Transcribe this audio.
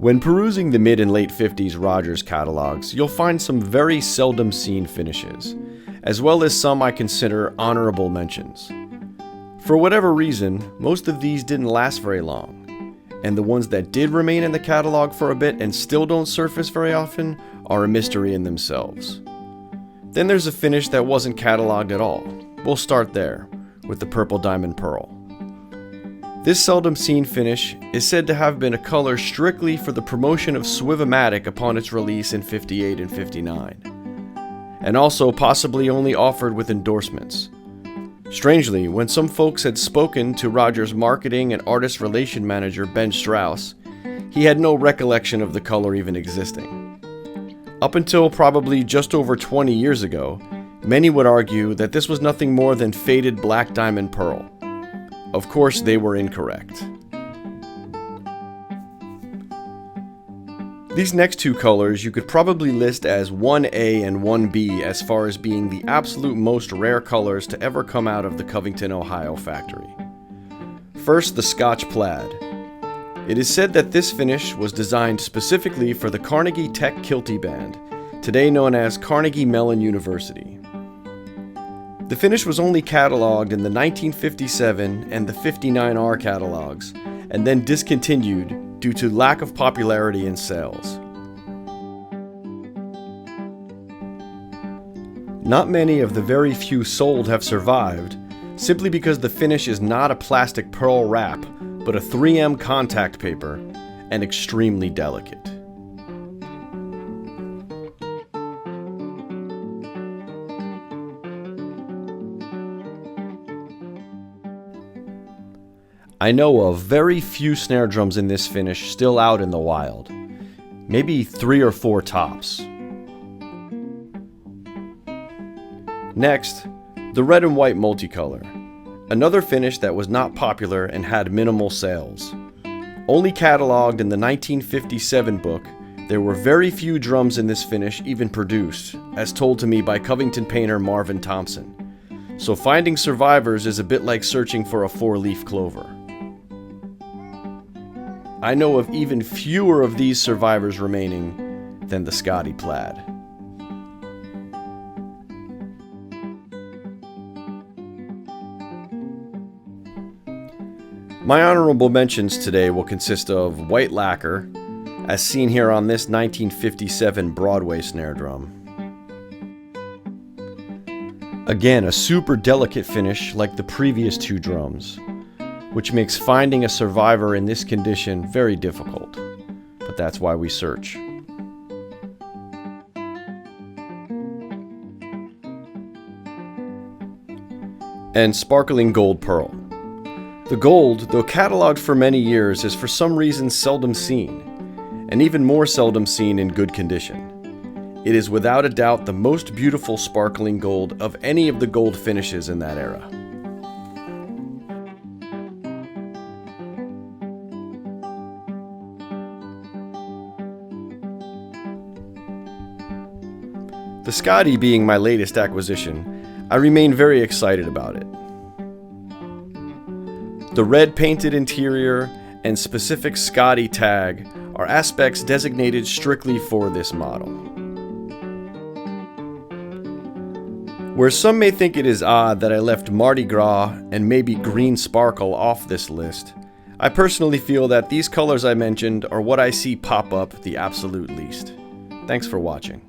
When perusing the mid and late 50s Rogers catalogs, you'll find some very seldom seen finishes, as well as some I consider honorable mentions. For whatever reason, most of these didn't last very long, and the ones that did remain in the catalog for a bit and still don't surface very often are a mystery in themselves. Then there's a finish that wasn't cataloged at all. We'll start there, with the purple diamond pearl. This seldom seen finish is said to have been a color strictly for the promotion of Swivomatic upon its release in '58 and '59, and also possibly only offered with endorsements. Strangely, when some folks had spoken to Rogers' marketing and artist relation manager Ben Strauss, he had no recollection of the color even existing. Up until probably just over 20 years ago, many would argue that this was nothing more than faded black diamond pearl. Of course, they were incorrect. These next two colors you could probably list as 1A and 1B as far as being the absolute most rare colors to ever come out of the Covington, Ohio factory. First, the Scotch Plaid. It is said that this finish was designed specifically for the Carnegie Tech Kilty Band, today known as Carnegie Mellon University. The finish was only cataloged in the 1957 and the 59R catalogs, and then discontinued due to lack of popularity in sales. Not many of the very few sold have survived, simply because the finish is not a plastic pearl wrap, but a 3M contact paper, and extremely delicate. I know of very few snare drums in this finish still out in the wild. Maybe 3 or 4 tops. Next, the red and white multicolor. Another finish that was not popular and had minimal sales. Only cataloged in the 1957 book, there were very few drums in this finish even produced, as told to me by Covington painter Marvin Thompson. So finding survivors is a bit like searching for a 4-leaf clover. I know of even fewer of these survivors remaining than the Scotty Plaid. My honorable mentions today will consist of white lacquer, as seen here on this 1957 Broadway snare drum. Again, a super delicate finish like the previous 2 drums, which makes finding a survivor in this condition very difficult, but that's why we search. And sparkling gold pearl. The gold, though cataloged for many years, is for some reason seldom seen, and even more seldom seen in good condition. It is without a doubt the most beautiful sparkling gold of any of the gold finishes in that era. The Scotty being my latest acquisition, I remain very excited about it. The red painted interior and specific Scotty tag are aspects designated strictly for this model. Where some may think it is odd that I left Mardi Gras and maybe green sparkle off this list, I personally feel that these colors I mentioned are what I see pop up the absolute least. Thanks for watching.